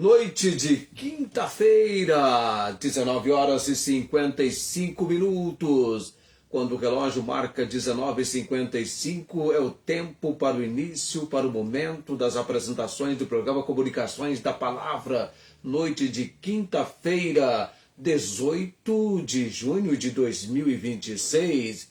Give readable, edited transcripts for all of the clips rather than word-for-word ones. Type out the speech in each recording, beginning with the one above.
Noite de quinta-feira, 19 horas e 55 minutos. Quando o relógio marca 19h55, é o tempo para o início, para o momento das apresentações do programa Comunicações da Palavra. Noite de quinta-feira, 18 de junho de 2026.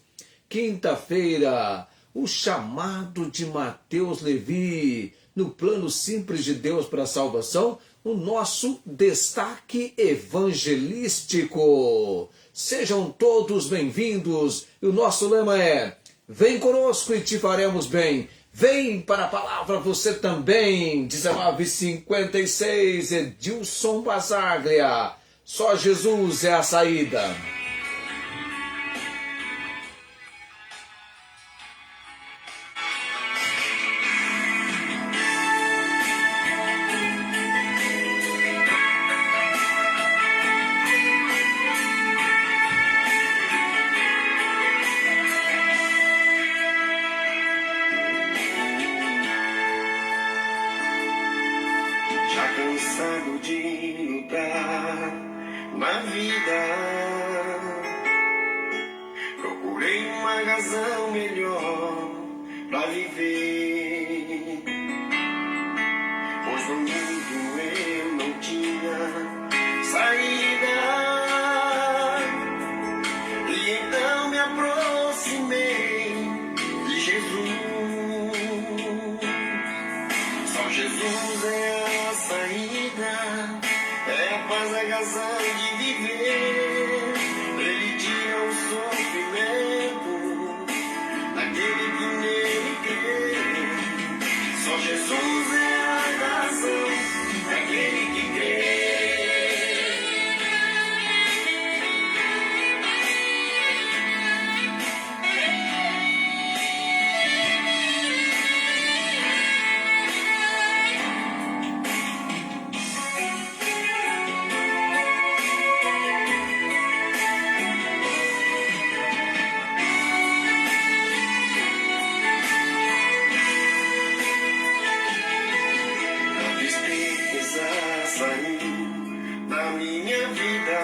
Quinta-feira, o chamado de Mateus Levi. No plano simples de Deus para a salvação, o nosso destaque evangelístico. Sejam todos bem-vindos. E o nosso lema é: vem conosco e te faremos bem. Vem para a palavra você também. 19h56, Edilson Basaglia. Só Jesus é a saída. Cansado de lutar na vida, procurei uma razão melhor pra viver, pois no mundo eu não tinha saída, e então me aproximei de Jesus. Só Jesus é a saída, é a paz, a razão de viver. Ele tira o sofrimento daquele que nele crê. Só Jesus é a razão daquele que crê. Da minha vida,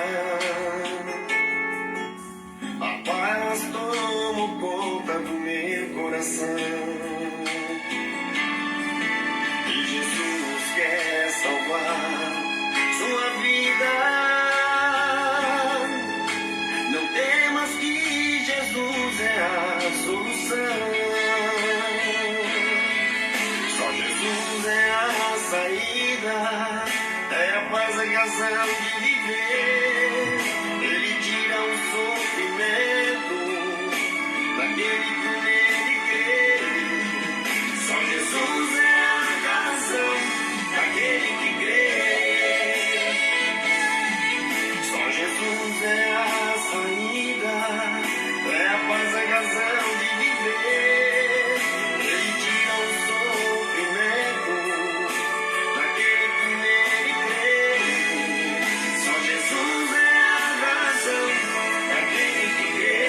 a paz tomou conta do meu coração, e Jesus quer salvar sua vida. Não temas que Jesus é a solução. Só Jesus é a saída, é a paz, a razão de viver. Ele tira o sofrimento daquele que nele crê. Só Jesus é a razão daquele que crê. Só Jesus é a saída, é a paz, a razão de viver. Ele tira o sofrimento daquele que nele crê. Só Jesus é a razão daquele que crê.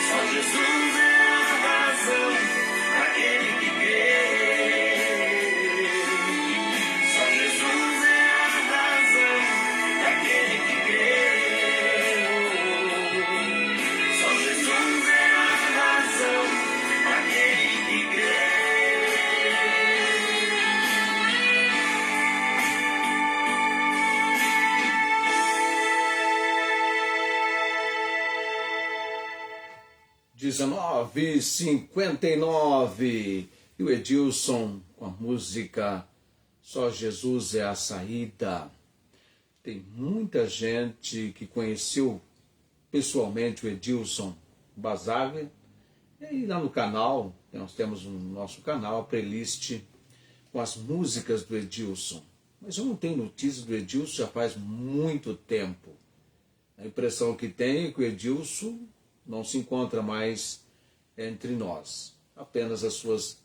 Só Jesus é a razão daquele que crê. Só Jesus é a razão daquele que crê. Só Jesus é a razão daquele que crê. Dezenove e 59 e o Edilson com a música Só Jesus é a Saída. Tem muita gente que conheceu pessoalmente o Edilson Basaglia. E aí lá no canal, nós temos no nosso canal a playlist com as músicas do Edilson. Mas eu não tenho notícias do Edilson já faz muito tempo. A impressão que tenho é que o Edilson não se encontra mais entre nós. Apenas as suas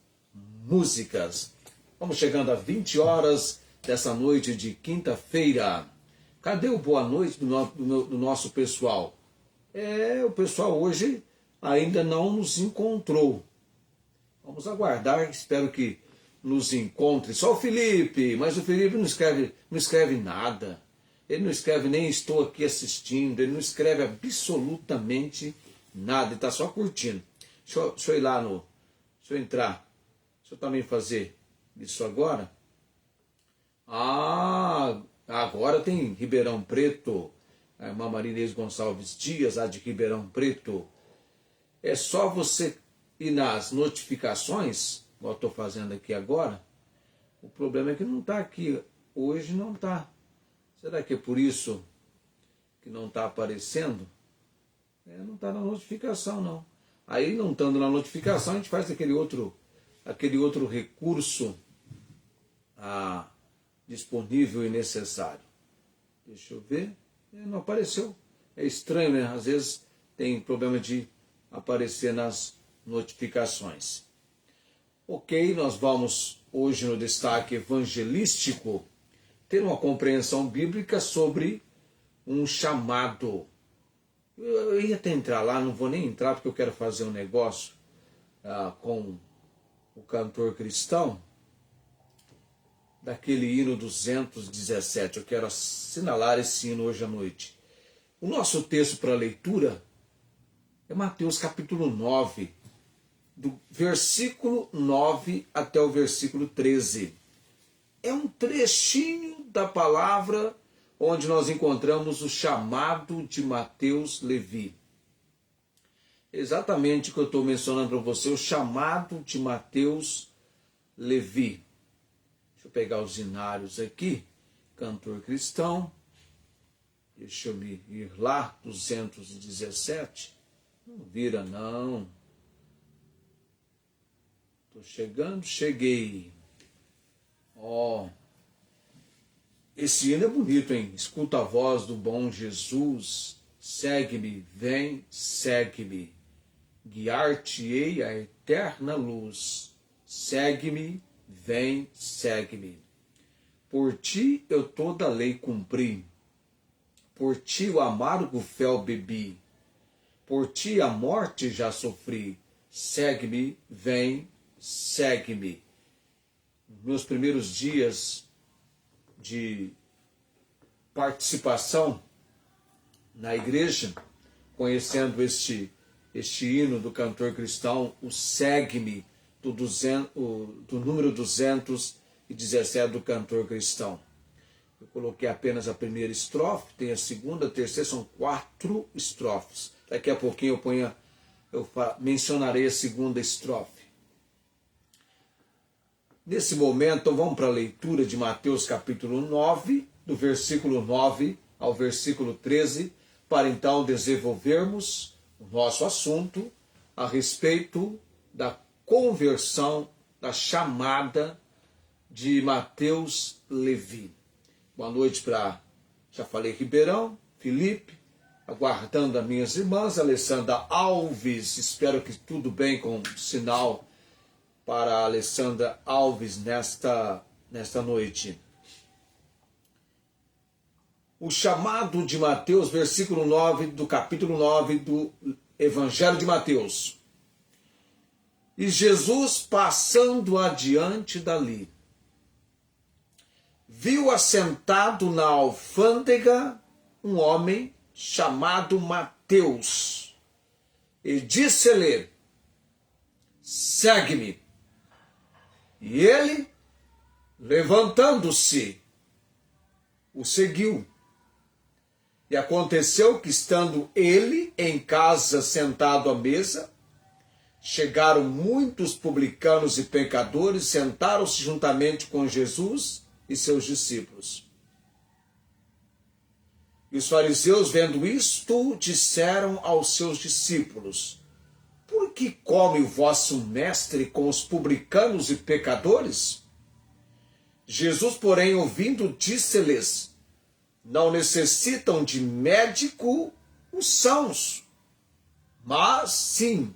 músicas. Vamos chegando a 20 horas dessa noite de quinta-feira. Cadê o boa noite do nosso pessoal? O pessoal hoje ainda não nos encontrou. Vamos aguardar, espero que nos encontre. Só o Felipe, mas o Felipe não escreve nada. Ele não escreve nem estou aqui assistindo, ele não escreve absolutamente nada, ele está só curtindo. Deixa eu ir lá no... Deixa eu entrar. Deixa eu também fazer isso agora. Ah, agora tem Ribeirão Preto, a irmã Marinês Gonçalves Dias, lá de Ribeirão Preto. É só você ir nas notificações, igual eu estou fazendo aqui agora. O problema é que não está aqui. Hoje não está. Será que é por isso que não está aparecendo? Não está na notificação, não. Aí, não estando na notificação, a gente faz aquele outro recurso disponível e necessário. Deixa eu ver. Não apareceu. É estranho, né? Às vezes tem problema de aparecer nas notificações. Ok, nós vamos hoje no destaque evangelístico ter uma compreensão bíblica sobre um chamado. Eu ia até entrar lá, não vou nem entrar porque eu quero fazer um negócio com o cantor cristão, daquele hino 217. Eu quero assinalar esse hino hoje à noite. O nosso texto para leitura é Mateus capítulo 9, do versículo 9 até o versículo 13. É um trechinho da palavra onde nós encontramos o chamado de Mateus Levi. Exatamente o que eu estou mencionando para você, o chamado de Mateus Levi. Deixa eu pegar os hinários aqui, cantor cristão. Deixa eu me ir lá, 217. Não vira não. Estou chegando, cheguei. Esse hino é bonito, hein? Escuta a voz do bom Jesus, segue-me, vem, segue-me, guiar-te-ei a eterna luz, segue-me, vem, segue-me. Por ti eu toda a lei cumpri, por ti o amargo fel bebi, por ti a morte já sofri, segue-me, vem, segue-me. Meus primeiros dias de participação na igreja, conhecendo este hino do cantor cristão, o Segue-me, do número 217 do cantor cristão. Eu coloquei apenas a primeira estrofe, tem a segunda, a terceira, são 4 estrofes. Daqui a pouquinho eu mencionarei a segunda estrofe. Nesse momento, então, vamos para a leitura de Mateus capítulo 9, do versículo 9 ao versículo 13, para então desenvolvermos o nosso assunto a respeito da conversão, da chamada de Mateus Levi. Boa noite para, já falei, Ribeirão, Felipe, aguardando as minhas irmãs, Alessandra Alves, espero que tudo bem com o sinal para a Alessandra Alves nesta noite. O chamado de Mateus, versículo 9 do capítulo 9 do Evangelho de Mateus. E Jesus, passando adiante dali, viu assentado na alfândega um homem chamado Mateus, e disse-lhe: segue-me. E ele, levantando-se, o seguiu. E aconteceu que, estando ele em casa sentado à mesa, chegaram muitos publicanos e pecadores, sentaram-se juntamente com Jesus e seus discípulos. E os fariseus, vendo isto, disseram aos seus discípulos: por que come o vosso mestre com os publicanos e pecadores? Jesus, porém, ouvindo, disse-lhes: não necessitam de médico os sãos, mas sim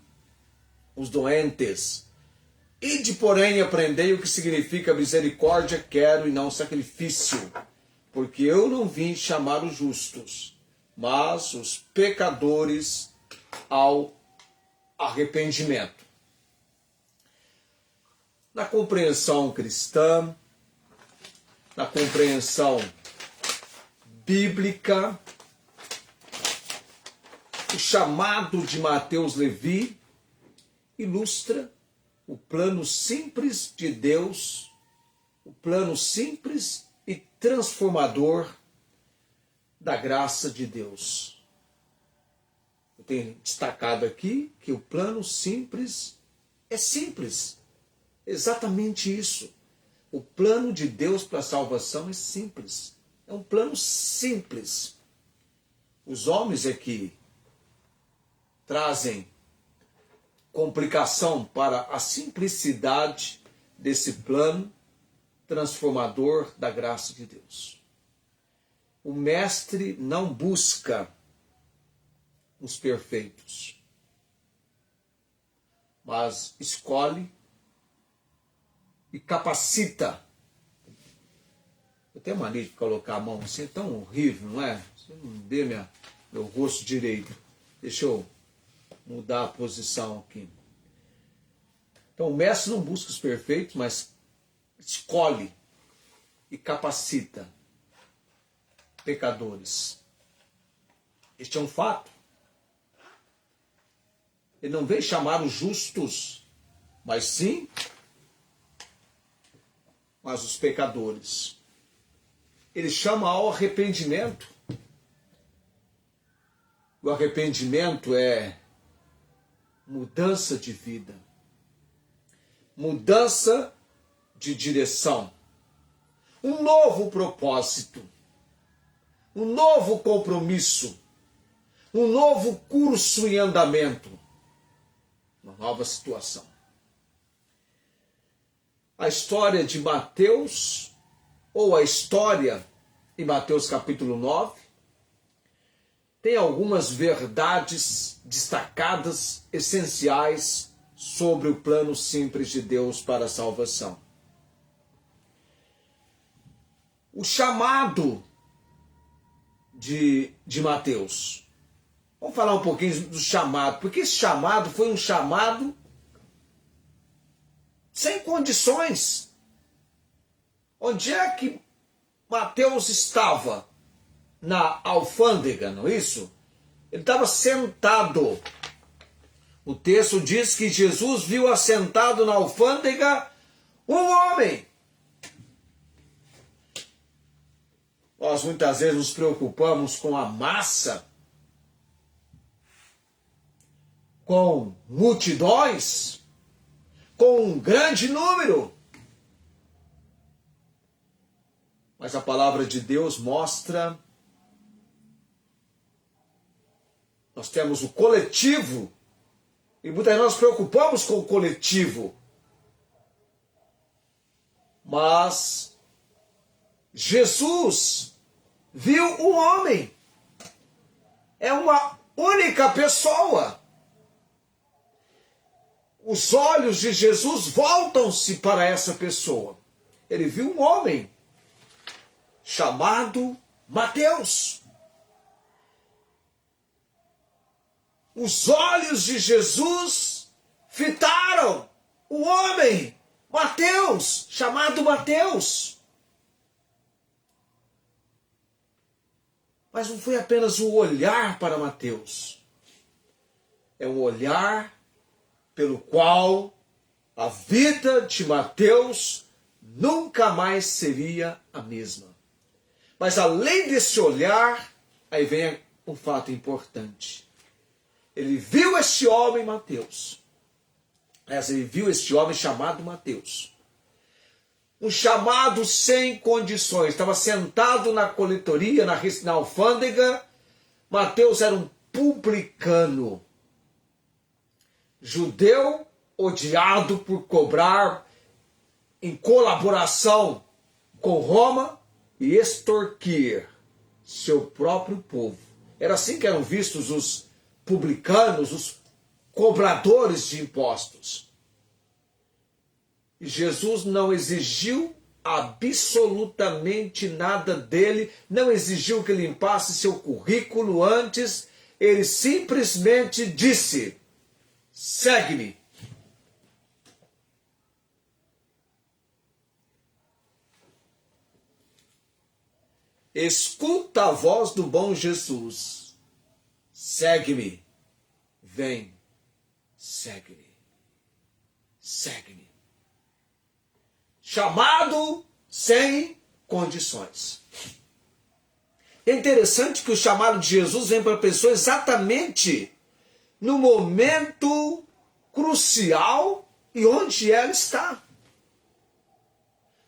os doentes. Ide, porém, aprendei o que significa misericórdia quero e não sacrifício, porque eu não vim chamar os justos, mas os pecadores ao arrependimento. na compreensão cristã, na compreensão bíblica, o chamado de Mateus Levi ilustra o plano simples de Deus, o plano simples e transformador da graça de Deus. Eu tenho destacado aqui que o plano simples é simples. Exatamente isso. O plano de Deus para a salvação é simples. É um plano simples. Os homens é que trazem complicação para a simplicidade desse plano transformador da graça de Deus. O mestre não busca os perfeitos, mas escolhe e capacita. Eu tenho mania de colocar a mão assim, é tão horrível, não é? Você não vê meu rosto direito. Deixa eu mudar a posição aqui. Então o mestre não busca os perfeitos, mas escolhe e capacita pecadores. Este é um fato. Ele não veio chamar os justos, mas sim os pecadores. Ele chama ao arrependimento. O arrependimento é mudança de vida, mudança de direção, um novo propósito, um novo compromisso, um novo curso em andamento, uma nova situação. A história de Mateus, ou a história em Mateus capítulo 9, tem algumas verdades destacadas, essenciais, sobre o plano simples de Deus para a salvação. O chamado de Mateus. Vamos falar um pouquinho do chamado, porque esse chamado foi um chamado sem condições. Onde é que Mateus estava? Na alfândega, não é isso? Ele estava sentado. O texto diz que Jesus viu assentado na alfândega um homem. Nós muitas vezes nos preocupamos com a massa, com multidões, com um grande número. Mas a palavra de Deus mostra, nós temos o coletivo, e muitas vezes nós nos preocupamos com o coletivo. Mas Jesus viu um homem. É uma única pessoa. Os olhos de Jesus voltam-se para essa pessoa. Ele viu um homem chamado Mateus. Os olhos de Jesus fitaram o homem, Mateus, chamado Mateus. Mas não foi apenas o olhar para Mateus. É um olhar pelo qual a vida de Mateus nunca mais seria a mesma. Mas além desse olhar, aí vem um fato importante. Ele viu este homem, Mateus. Ele viu este homem chamado Mateus. Um chamado sem condições. Estava sentado na coletoria, na alfândega. Mateus era um publicano. Judeu odiado por cobrar em colaboração com Roma e extorquir seu próprio povo. Era assim que eram vistos os publicanos, os cobradores de impostos. E Jesus não exigiu absolutamente nada dele, não exigiu que limpasse seu currículo antes, ele simplesmente disse: segue-me. escuta a voz do bom Jesus. Segue-me. Vem. Segue-me. Segue-me. Chamado sem condições. É interessante que o chamado de Jesus vem para a pessoa exatamente no momento crucial e onde ela está.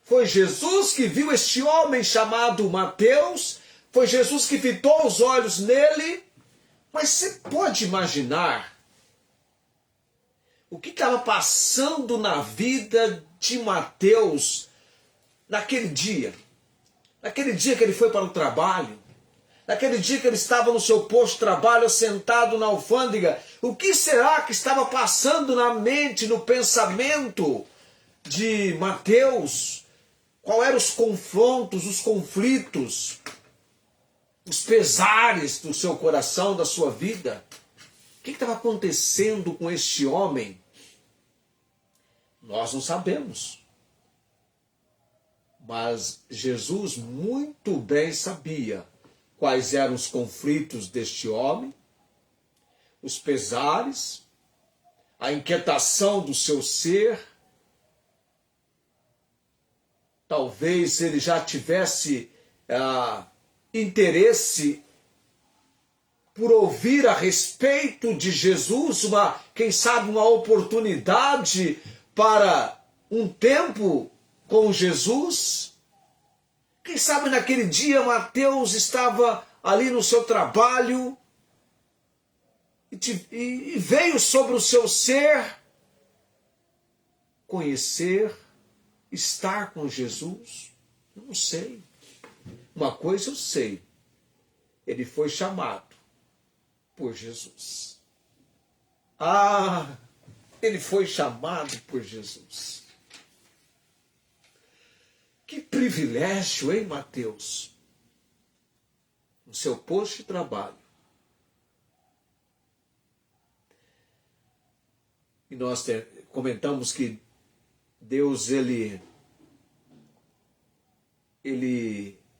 Foi Jesus que viu este homem chamado Mateus, foi Jesus que fitou os olhos nele, mas você pode imaginar o que estava passando na vida de Mateus naquele dia que ele foi para o trabalho, naquele dia que ele estava no seu posto de trabalho, sentado na alfândega. O que será que estava passando na mente, no pensamento de Mateus? Quais eram os confrontos, os conflitos, os pesares do seu coração, da sua vida? O que estava acontecendo com este homem? Nós não sabemos. Mas Jesus muito bem sabia quais eram os conflitos deste homem, os pesares, a inquietação do seu ser. Talvez ele já tivesse interesse por ouvir a respeito de Jesus, quem sabe uma oportunidade para um tempo com Jesus. Quem sabe naquele dia Mateus estava ali no seu trabalho e veio sobre o seu ser conhecer, estar com Jesus. Eu não sei. Uma coisa eu sei. Ele foi chamado por Jesus. Ele foi chamado por Jesus. Que privilégio, hein, Mateus? No seu posto de trabalho. E nós comentamos que Deus, ele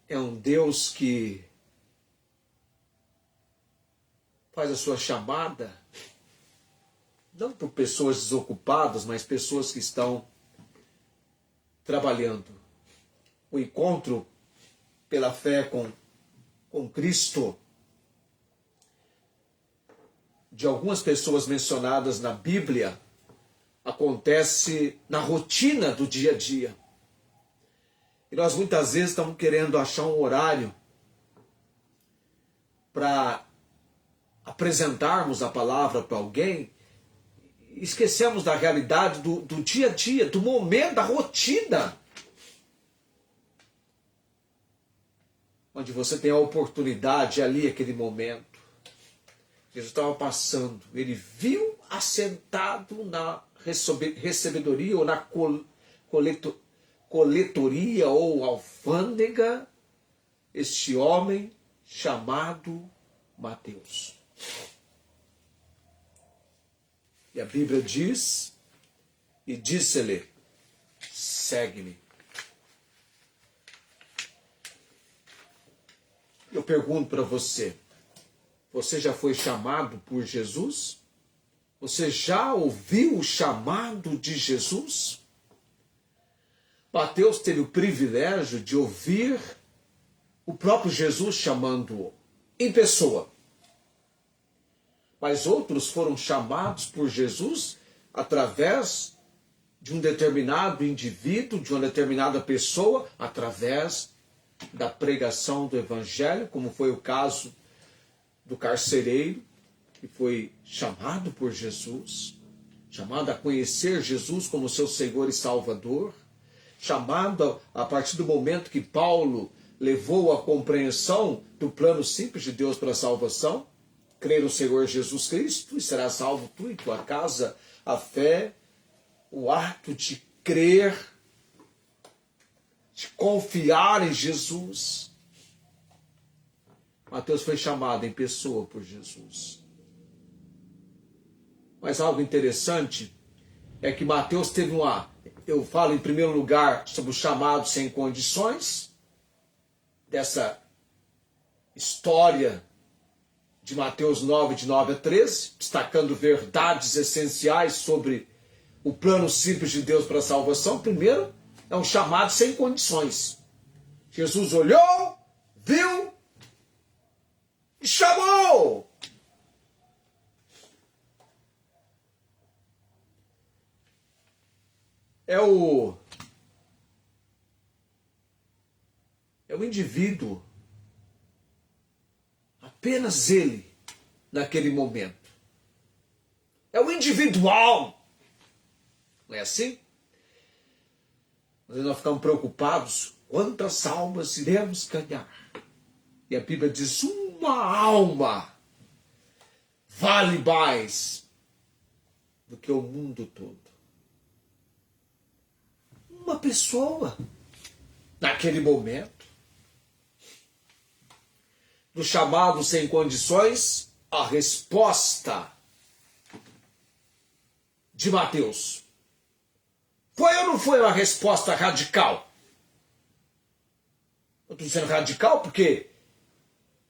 é um Deus que faz a sua chamada, não por pessoas desocupadas, mas pessoas que estão trabalhando. O encontro pela fé com Cristo de algumas pessoas mencionadas na Bíblia acontece na rotina do dia a dia. E nós muitas vezes estamos querendo achar um horário para apresentarmos a palavra para alguém, e esquecemos da realidade do dia a dia, do momento, da rotina, onde você tem a oportunidade ali, aquele momento. Jesus estava passando, ele viu assentado na recebedoria ou na coletoria ou alfândega este homem chamado Mateus. E a Bíblia diz, e disse-lhe, segue-me. Eu pergunto para você, você já foi chamado por Jesus? Você já ouviu o chamado de Jesus? Mateus teve o privilégio de ouvir o próprio Jesus chamando-o em pessoa. Mas outros foram chamados por Jesus através de um determinado indivíduo, de uma determinada pessoa, através da pregação do Evangelho, como foi o caso do carcereiro, que foi chamado por Jesus, chamado a conhecer Jesus como seu Senhor e Salvador, chamado a partir do momento que Paulo levou a compreensão do plano simples de Deus para a salvação, crer no Senhor Jesus Cristo e será salvo tu e tua casa. A fé, o ato de crer, de confiar em Jesus. Mateus foi chamado em pessoa por Jesus. Mas algo interessante é que Mateus teve eu falo em primeiro lugar sobre o chamado sem condições, dessa história de Mateus 9, de 9 a 13, destacando verdades essenciais sobre o plano simples de Deus para a salvação. Primeiro, é um chamado sem condições. Jesus olhou, viu e chamou. É o indivíduo, apenas ele, naquele momento. É o individual. Não é assim? Nós ficamos preocupados, quantas almas iremos ganhar? E a Bíblia diz, uma alma vale mais do que o mundo todo. Uma pessoa, naquele momento, do chamado sem condições, a resposta de Mateus. Foi ou não foi uma resposta radical? Eu estou dizendo radical porque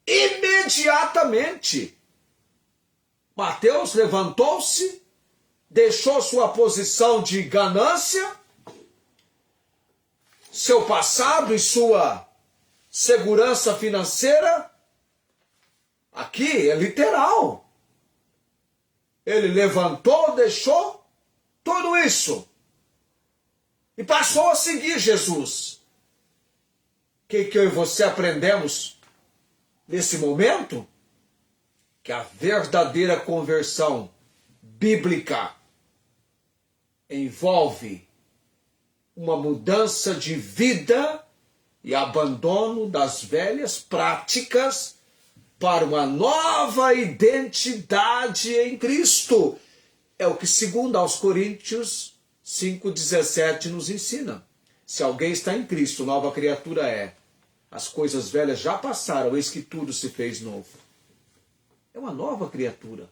imediatamente Mateus levantou-se, deixou sua posição de ganância, seu passado e sua segurança financeira. Aqui é literal. Ele levantou, deixou tudo isso e passou a seguir Jesus. O que eu e você aprendemos nesse momento? Que a verdadeira conversão bíblica envolve uma mudança de vida e abandono das velhas práticas para uma nova identidade em Cristo. É o que 2 aos Coríntios 5,17 nos ensina. Se alguém está em Cristo, nova criatura é. As coisas velhas já passaram, eis que tudo se fez novo. É uma nova criatura.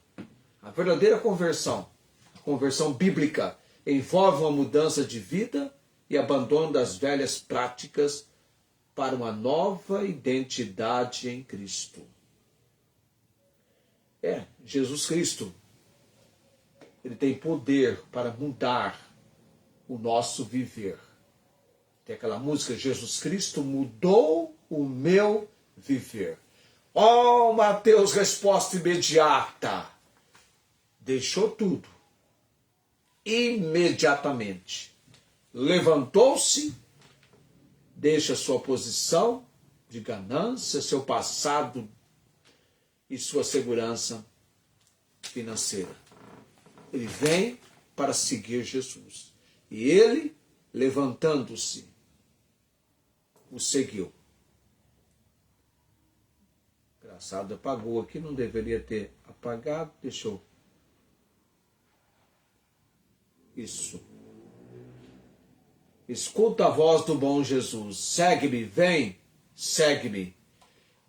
A verdadeira conversão, a conversão bíblica, envolve uma mudança de vida e abandono das velhas práticas para uma nova identidade em Cristo. Jesus Cristo, ele tem poder para mudar o nosso viver. Tem aquela música, Jesus Cristo mudou o meu viver. Oh, Mateus, resposta imediata. Deixou tudo. Imediatamente. Levantou-se, deixa sua posição de ganância, seu passado e sua segurança financeira. Ele vem para seguir Jesus. E ele, levantando-se, o seguiu. Engraçado, apagou aqui, não deveria ter apagado, deixou. Isso. Escuta a voz do bom Jesus. Segue-me, vem, segue-me.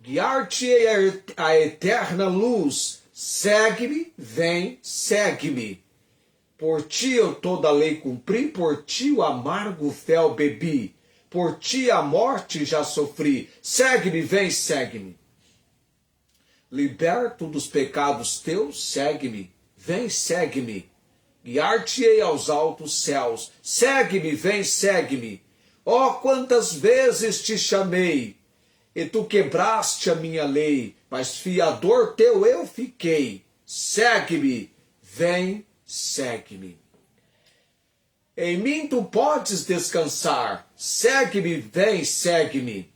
Guiar-te-ei a eterna luz. Segue-me, vem, segue-me. Por ti eu toda a lei cumpri, por ti o amargo fel bebi. Por ti a morte já sofri. Segue-me, vem, segue-me. Liberto dos pecados teus, segue-me, vem, segue-me. Guiar-te-ei aos altos céus. Segue-me, vem, segue-me. Oh, quantas vezes te chamei, e tu quebraste a minha lei, mas fiador teu eu fiquei. Segue-me, vem, segue-me. Em mim tu podes descansar. Segue-me, vem, segue-me.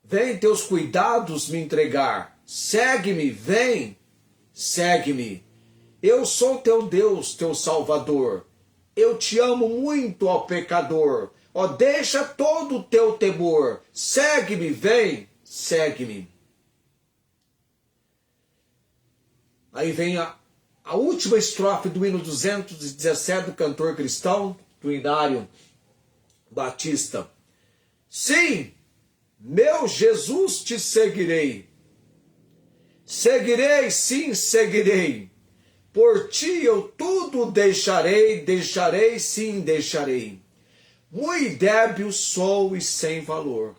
Vem teus cuidados me entregar. Segue-me, vem, segue-me. Eu sou teu Deus, teu Salvador. Eu te amo muito, ó pecador. Ó, deixa todo o teu temor. Segue-me, vem, segue-me. Aí vem a última estrofe do hino 217 do cantor cristão, do Inário Batista. Sim, meu Jesus, te seguirei. Seguirei, sim, seguirei. Por ti eu tudo deixarei, deixarei, sim, deixarei. Muito débil sou e sem valor.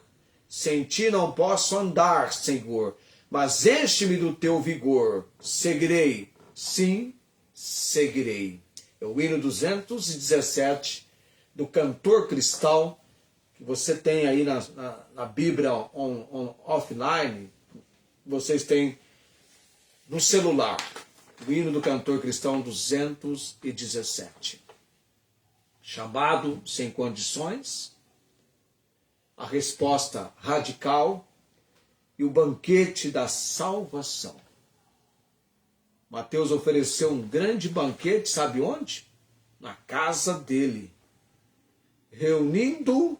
Sem ti não posso andar, Senhor, mas enche-me do teu vigor. Seguirei, sim, seguirei. É o hino 217 do cantor cristão, que você tem aí na Bíblia offline, vocês têm no celular. O hino do cantor cristão 217. Chamado sem condições, a resposta radical e o banquete da salvação. Mateus ofereceu um grande banquete, sabe onde? Na casa dele, reunindo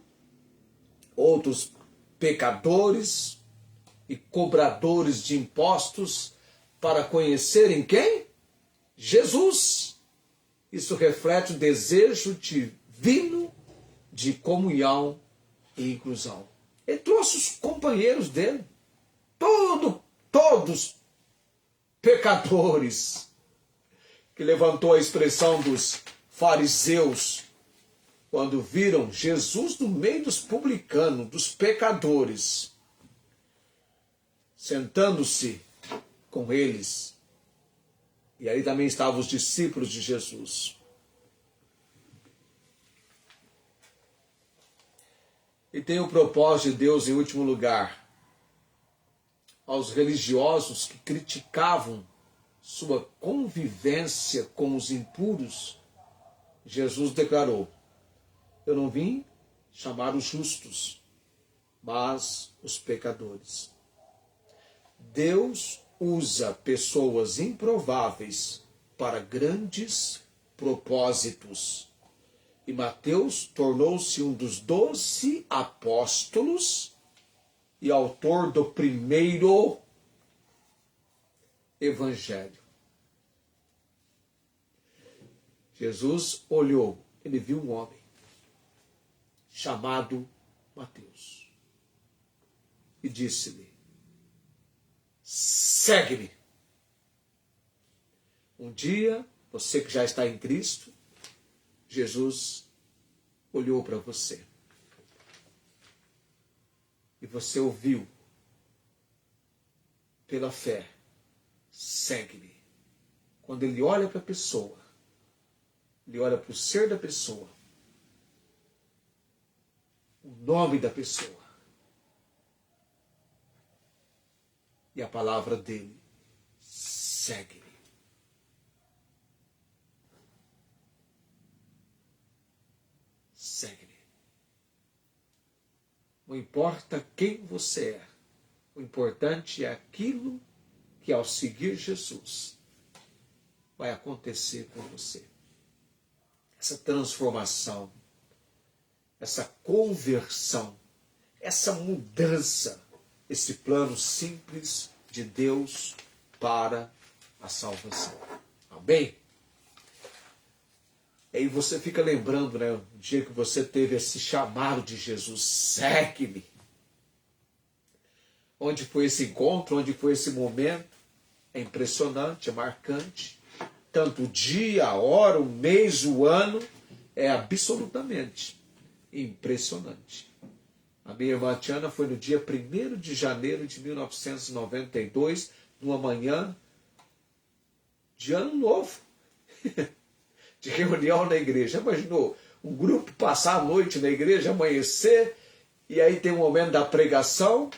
outros pecadores e cobradores de impostos para conhecerem quem? Jesus. Isso reflete o desejo divino de comunhão e inclusão. Ele trouxe os companheiros dele, todos pecadores, que levantou a expressão dos fariseus quando viram Jesus no meio dos publicanos, dos pecadores, sentando-se com eles. E aí também estavam os discípulos de Jesus. E tem o propósito de Deus, em último lugar, aos religiosos que criticavam sua convivência com os impuros. Jesus declarou: eu não vim chamar os justos, mas os pecadores. Deus usa pessoas improváveis para grandes propósitos. E Mateus tornou-se um dos 12 apóstolos e autor do primeiro evangelho. Jesus olhou, ele viu um homem chamado Mateus e disse-lhe: segue-me. Um dia, você que já está em Cristo, Jesus olhou para você e você ouviu pela fé: segue-me. Quando ele olha para a pessoa, ele olha para o ser da pessoa, o nome da pessoa e a palavra dele: segue-me. Segue-me. Não importa quem você é, o importante é aquilo que, ao seguir Jesus, vai acontecer com você. Essa transformação, essa conversão, essa mudança, esse plano simples de Deus para a salvação. Amém? E aí você fica lembrando, né, o dia que você teve esse chamado de Jesus: segue-me. Onde foi esse encontro, onde foi esse momento? É impressionante, é marcante. Tanto o dia, a hora, o mês, o ano, é absolutamente impressionante. A minha irmã Tiana foi no dia 1º de janeiro de 1992, numa manhã de ano novo, de reunião na igreja. Imaginou um grupo passar a noite na igreja, amanhecer, e aí tem um momento da pregação.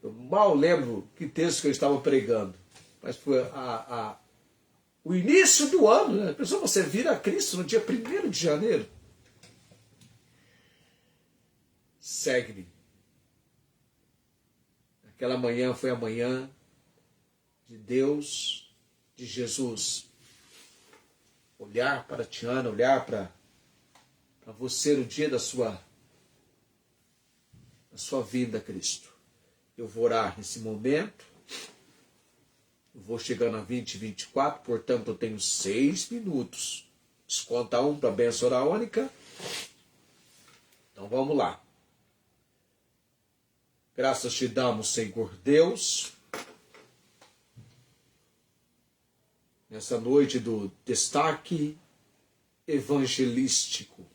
Eu mal lembro que texto que eu estava pregando, mas foi o início do ano, né? Pensou, você vira a Cristo no dia 1º de janeiro. Segue-me. Aquela manhã foi a manhã de Deus, de Jesus. Olhar para a Tiana, olhar para você no dia da sua vinda a Cristo. Eu vou orar nesse momento. Eu vou chegando a 20:24, portanto eu tenho 6 minutos. Desconta um para a bênção oraônica. Então vamos lá. Graças te damos, Senhor Deus, nessa noite do destaque evangelístico.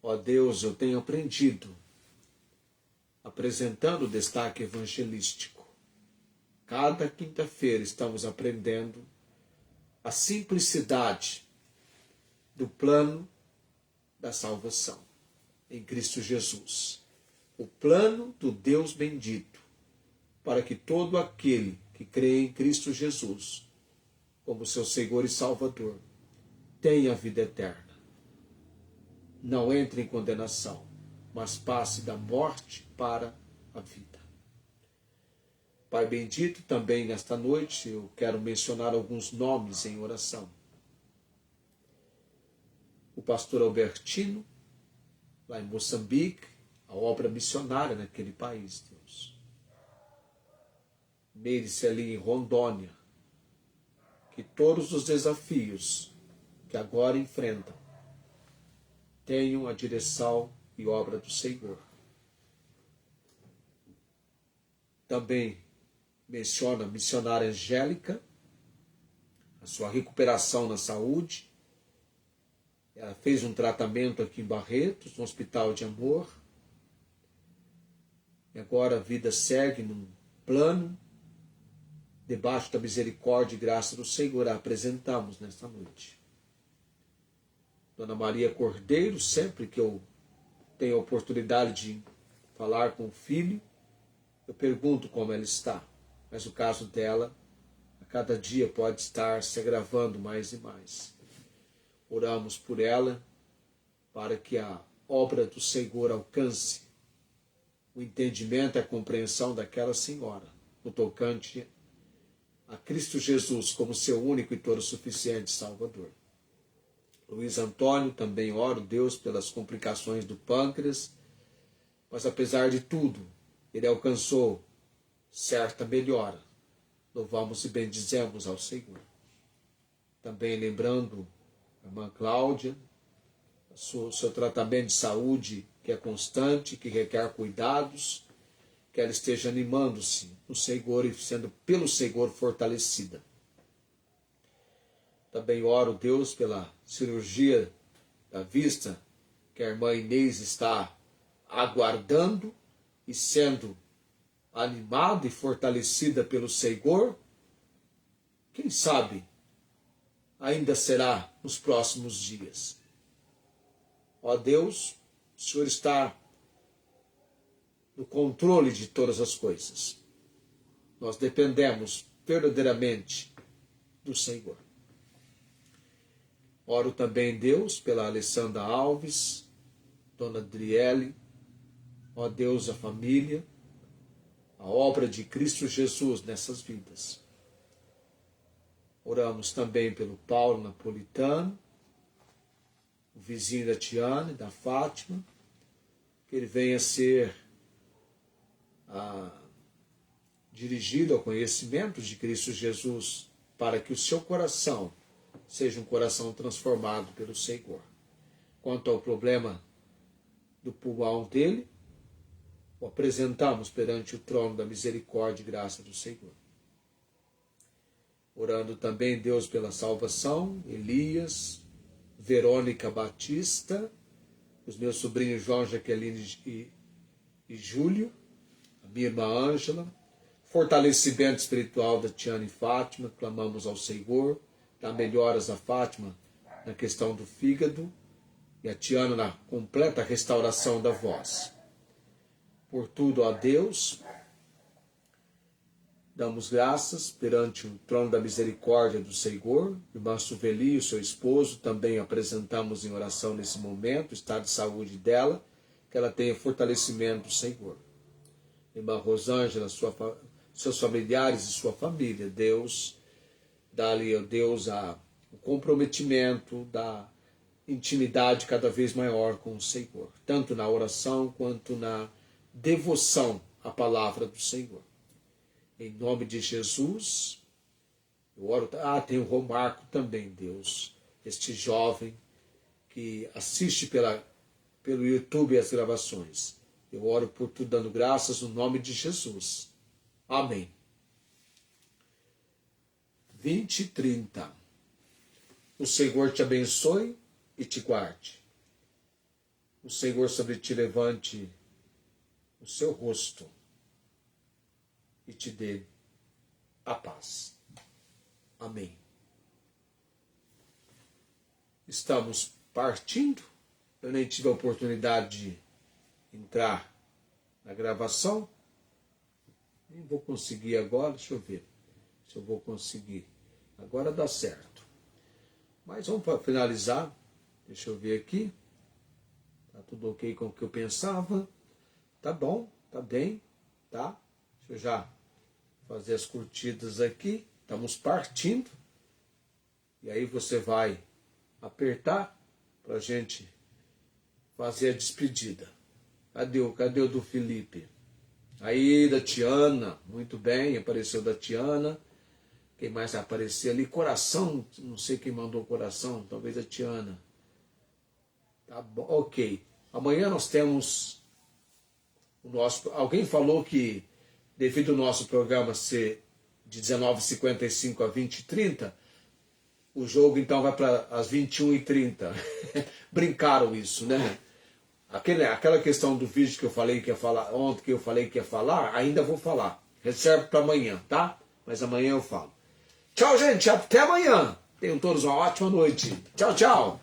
Ó Deus, eu tenho aprendido apresentando o destaque evangelístico. Cada quinta-feira estamos aprendendo a simplicidade do plano da salvação em Cristo Jesus. O plano do Deus bendito para que todo aquele que crê em Cristo Jesus como seu Senhor e Salvador tenha a vida eterna. Não entre em condenação, mas passe da morte para a vida. Pai bendito, também nesta noite eu quero mencionar alguns nomes em oração. O pastor Albertino, lá em Moçambique, a obra missionária naquele país, Deus. Meire-se ali em Rondônia, que todos os desafios que agora enfrentam tenham a direção e obra do Senhor. Também menciona a missionária Angélica, a sua recuperação na saúde. Ela fez um tratamento aqui em Barretos, no Hospital de Amor. E agora a vida segue num plano, debaixo da misericórdia e graça do Senhor, a apresentamos nesta noite. Dona Maria Cordeiro, sempre que eu tenho a oportunidade de falar com o filho, eu pergunto como ela está. Mas o caso dela, a cada dia pode estar se agravando mais e mais. Oramos por ela, para que a obra do Senhor alcance o entendimento e a compreensão daquela senhora, no tocante a Cristo Jesus como seu único e todo suficiente Salvador. Luiz Antônio, também oro, Deus, pelas complicações do pâncreas, mas apesar de tudo, ele alcançou certa melhora. Louvamos e bendizemos ao Senhor. Também lembrando a irmã Cláudia, o seu tratamento de saúde, que é constante, que requer cuidados, que ela esteja animando-se no Senhor e sendo pelo Senhor fortalecida. Também oro, Deus, pela cirurgia da vista, que a irmã Inês está aguardando e sendo animada e fortalecida pelo Senhor. Quem sabe ainda será nos próximos dias. Ó Deus, o Senhor está no controle de todas as coisas. Nós dependemos verdadeiramente do Senhor. Oro também, Deus, pela Alessandra Alves, Dona Adriele, ó Deus, a família, a obra de Cristo Jesus nessas vidas. Oramos também pelo Paulo Napolitano, o vizinho da Tiana e da Fátima, que ele venha ser dirigido ao conhecimento de Cristo Jesus, para que o seu coração seja um coração transformado pelo Senhor. Quanto ao problema do pulmão dele, o apresentamos perante o trono da misericórdia e graça do Senhor. Orando também, Deus, pela salvação, Elias, Verônica Batista, os meus sobrinhos João, Jaqueline e Júlio, a minha irmã Ângela, fortalecimento espiritual da Tiana e Fátima, clamamos ao Senhor, dá melhoras a Fátima na questão do fígado e a Tiana na completa restauração da voz. Por tudo, ó Deus, damos graças perante o trono da misericórdia do Senhor. Irmã Suveli, o seu esposo, também apresentamos em oração nesse momento, o estado de saúde dela, que ela tenha fortalecimento do Senhor. Irmã Rosângela, seus familiares e sua família, Deus, dá-lhe, ó Deus, o comprometimento da intimidade cada vez maior com o Senhor, tanto na oração quanto na devoção à palavra do Senhor. Em nome de Jesus, eu oro. Tem o Romarco também, Deus, este jovem que assiste pelo YouTube as gravações. Eu oro por tudo, dando graças no nome de Jesus. Amém. 20:30. O Senhor te abençoe e te guarde. O Senhor sobre ti levante o seu rosto e te dê a paz. Amém. Estamos partindo. Eu nem tive a oportunidade de entrar na gravação. Nem vou conseguir agora. Deixa eu ver se eu vou conseguir. Agora dá certo. Mas vamos para finalizar. Deixa eu ver aqui. Tá tudo ok com o que eu pensava. Tá bom, tá bem, tá? Deixa eu já fazer as curtidas aqui. Estamos partindo. E aí você vai apertar para a gente fazer a despedida. Cadê o do Felipe? Aí, da Tiana. Muito bem, apareceu da Tiana. Quem mais vai aparecer ali? Coração. Não sei quem mandou coração. Talvez a Tiana. Tá bom, ok. Amanhã nós temos o nosso... Alguém falou que, devido ao nosso programa ser de 19h55 a 20h30, o jogo então vai para as 21h30. Brincaram isso, né? Aquela questão do vídeo que eu falei que ia falar, ontem que eu falei que ia falar, ainda vou falar. Reserve para amanhã, tá? Mas amanhã eu falo. Tchau, gente. Até amanhã. Tenham todos uma ótima noite. Tchau, tchau.